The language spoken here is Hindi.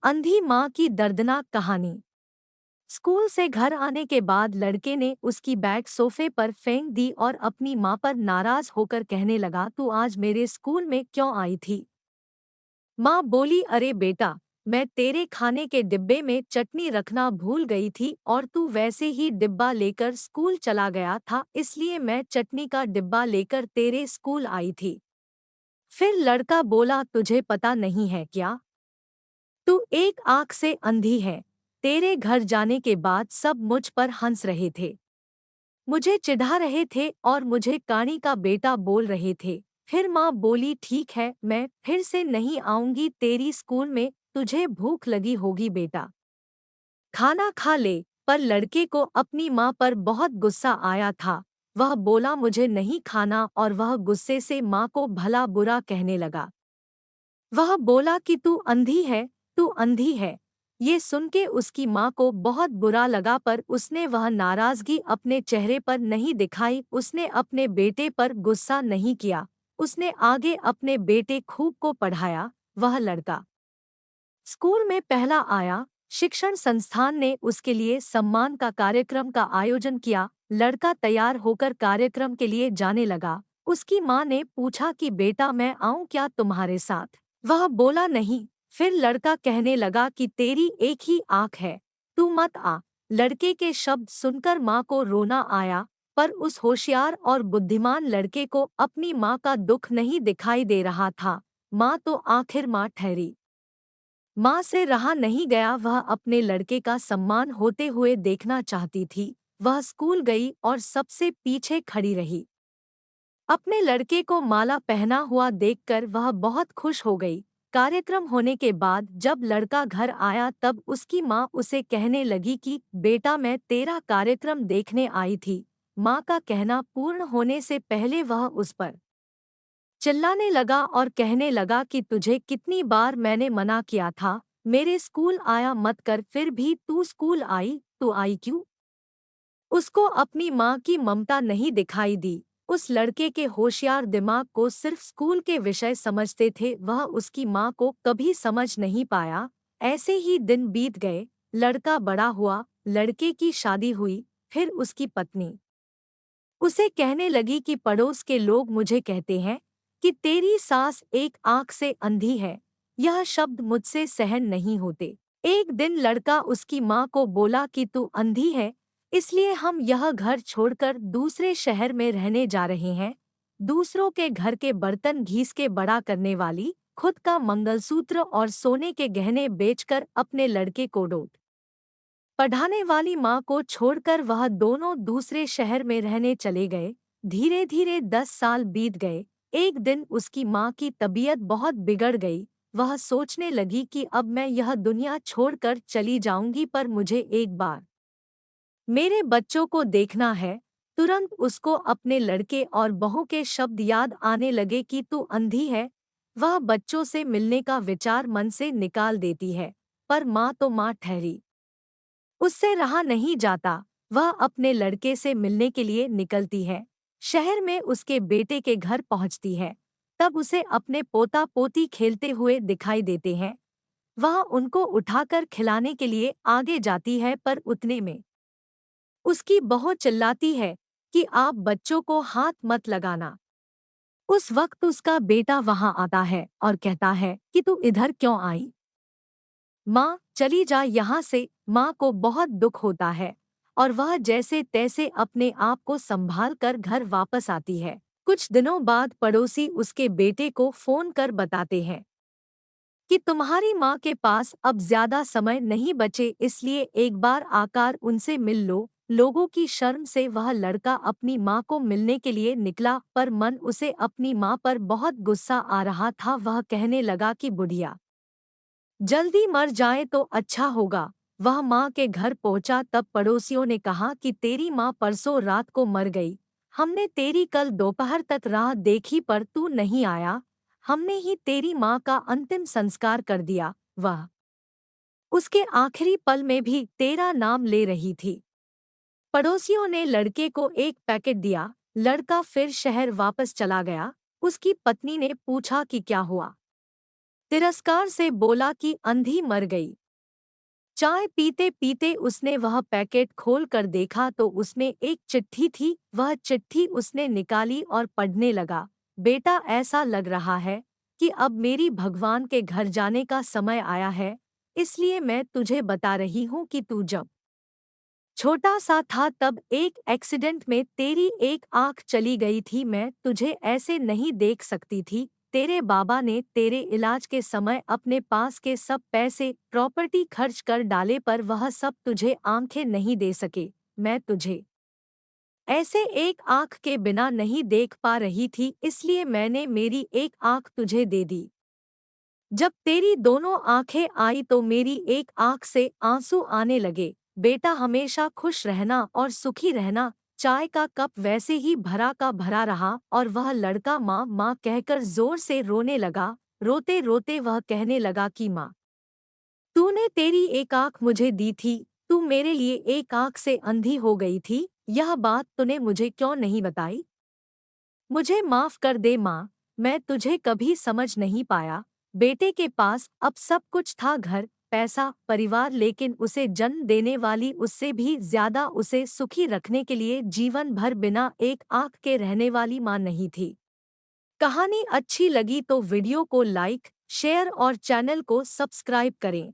अंधी माँ की दर्दनाक कहानी। स्कूल से घर आने के बाद लड़के ने उसकी बैग सोफे पर फेंक दी और अपनी माँ पर नाराज होकर कहने लगा, तू आज मेरे स्कूल में क्यों आई थी? माँ बोली, अरे बेटा, मैं तेरे खाने के डिब्बे में चटनी रखना भूल गई थी और तू वैसे ही डिब्बा लेकर स्कूल चला गया था, इसलिए मैं चटनी का डिब्बा लेकर तेरे स्कूल आई थी। फिर लड़का बोला, तुझे पता नहीं है क्या? तू एक आंख से अंधी है। तेरे घर जाने के बाद सब मुझ पर हंस रहे थे, मुझे चिढ़ा रहे थे और मुझे काणी का बेटा बोल रहे थे। फिर माँ बोली, ठीक है, मैं फिर से नहीं आऊंगी तेरी स्कूल में, तुझे भूख लगी होगी बेटा, खाना खा ले। पर लड़के को अपनी माँ पर बहुत गुस्सा आया था। वह बोला, मुझे नहीं खाना, और वह गुस्से से माँ को भला बुरा कहने लगा। वह बोला कि तू अंधी है, तू अंधी है। ये सुन के उसकी माँ को बहुत बुरा लगा, पर उसने वह नाराजगी अपने चेहरे पर नहीं दिखाई। उसने अपने बेटे पर गुस्सा नहीं किया। उसने आगे अपने बेटे खूब को पढ़ाया। वह लड़का स्कूल में पहला आया। शिक्षण संस्थान ने उसके लिए सम्मान का कार्यक्रम का आयोजन किया। लड़का तैयार होकर कार्यक्रम के लिए जाने लगा। उसकी माँ ने पूछा कि बेटा, मैं आऊं क्या तुम्हारे साथ? वह बोला, नहीं। फिर लड़का कहने लगा कि तेरी एक ही आंख है, तू मत आ। लड़के के शब्द सुनकर माँ को रोना आया, पर उस होशियार और बुद्धिमान लड़के को अपनी माँ का दुख नहीं दिखाई दे रहा था। माँ तो आखिर माँ ठहरी। माँ से रहा नहीं गया, वह अपने लड़के का सम्मान होते हुए देखना चाहती थी। वह स्कूल गई और सबसे पीछे खड़ी रही। अपने लड़के को माला पहना हुआ देखकर वह बहुत खुश हो गई। कार्यक्रम होने के बाद जब लड़का घर आया तब उसकी माँ उसे कहने लगी कि बेटा, मैं तेरा कार्यक्रम देखने आई थी। माँ का कहना पूर्ण होने से पहले वह उस पर चिल्लाने लगा और कहने लगा कि तुझे कितनी बार मैंने मना किया था, मेरे स्कूल आया मत कर, फिर भी तू स्कूल आई, तू आई क्यों? उसको अपनी माँ की ममता नहीं दिखाई दी। उस लड़के के होशियार दिमाग को सिर्फ स्कूल के विषय समझते थे, वह उसकी माँ को कभी समझ नहीं पाया। ऐसे ही दिन बीत गए। लड़का बड़ा हुआ, लड़के की शादी हुई। फिर उसकी पत्नी उसे कहने लगी कि पड़ोस के लोग मुझे कहते हैं कि तेरी सास एक आंख से अंधी है। यह शब्द मुझसे सहन नहीं होते। एक दिन लड़का उसकी माँ को बोला कि तू अंधी है, इसलिए हम यह घर छोड़कर दूसरे शहर में रहने जा रहे हैं। दूसरों के घर के बर्तन घीस के बड़ा करने वाली, खुद का मंगलसूत्र और सोने के गहने बेचकर अपने लड़के को डोट पढ़ाने वाली माँ को छोड़कर वह दोनों दूसरे शहर में रहने चले गए। धीरे धीरे 10 साल बीत गए। एक दिन उसकी माँ की तबीयत बहुत बिगड़ गई। वह सोचने लगी कि अब मैं यह दुनिया छोड़कर चली जाऊंगी, पर मुझे एक बार मेरे बच्चों को देखना है। तुरंत उसको अपने लड़के और बहू के शब्द याद आने लगे कि तू अंधी है। वह बच्चों से मिलने का विचार मन से निकाल देती है, पर माँ तो माँ ठहरी। उससे रहा नहीं जाता। वह अपने लड़के से मिलने के लिए निकलती है। शहर में उसके बेटे के घर पहुंचती है। तब उसे अपने पोता पोती खेलते हुए दिखाई देते हैं। वह उनको उठाकर खिलाने के लिए आगे जाती है, पर उतने में उसकी बहू चिल्लाती है कि आप बच्चों को हाथ मत लगाना। उस वक्त उसका बेटा वहां आता है और कहता है कि तू इधर क्यों आई? माँ, चली जा यहाँ से। माँ को बहुत दुख होता है और वह जैसे तैसे अपने आप को संभाल कर घर वापस आती है। कुछ दिनों बाद पड़ोसी उसके बेटे को फोन कर बताते हैं कि तुम्हारी माँ के पास अब ज्यादा समय नहीं बचे, इसलिए एक बार आकर उनसे मिल लो। लोगों की शर्म से वह लड़का अपनी माँ को मिलने के लिए निकला, पर मन उसे अपनी माँ पर बहुत गुस्सा आ रहा था। वह कहने लगा कि बुढ़िया जल्दी मर जाए तो अच्छा होगा। वह माँ के घर पहुंचा तब पड़ोसियों ने कहा कि तेरी माँ परसों रात को मर गई। हमने तेरी कल दोपहर तक राह देखी, पर तू नहीं आया। हमने ही तेरी माँ का अंतिम संस्कार कर दिया। वह उसके आखिरी पल में भी तेरा नाम ले रही थी। पड़ोसियों ने लड़के को एक पैकेट दिया। लड़का फिर शहर वापस चला गया। उसकी पत्नी ने पूछा कि क्या हुआ। तिरस्कार से बोला कि अंधी मर गई। चाय पीते पीते उसने वह पैकेट खोल कर देखा तो उसमें एक चिट्ठी थी। वह चिट्ठी उसने निकाली और पढ़ने लगा। बेटा, ऐसा लग रहा है कि अब मेरी भगवान के घर जाने का समय आया है, इसलिए मैं तुझे बता रही हूँ कि तू जब छोटा सा था तब एक एक्सीडेंट में तेरी एक आंख चली गई थी। मैं तुझे ऐसे नहीं देख सकती थी। तेरे बाबा ने तेरे इलाज के समय अपने पास के सब पैसे प्रॉपर्टी खर्च कर डाले, पर वह सब तुझे आंखें नहीं दे सके। मैं तुझे ऐसे एक आंख के बिना नहीं देख पा रही थी, इसलिए मैंने मेरी एक आंख तुझे दे दी। जब तेरी दोनों आंखें आई तो मेरी एक आंख से आंसू आने लगे। बेटा, हमेशा खुश रहना और सुखी रहना। चाय का कप वैसे ही भरा का भरा रहा और वह लड़का माँ माँ कहकर जोर से रोने लगा। रोते रोते वह कहने लगा कि माँ, तूने तेरी एक आंख मुझे दी थी, तू मेरे लिए एक आंख से अंधी हो गई थी। यह बात तूने मुझे क्यों नहीं बताई? मुझे माफ कर दे माँ, मैं तुझे कभी समझ नहीं पाया। बेटे के पास अब सब कुछ था, घर, पैसा, परिवार, लेकिन उसे जन्म देने वाली उससे भी ज्यादा उसे सुखी रखने के लिए जीवन भर बिना एक आंख के रहने वाली माँ नहीं थी। कहानी अच्छी लगी तो वीडियो को लाइक, शेयर और चैनल को सब्सक्राइब करें।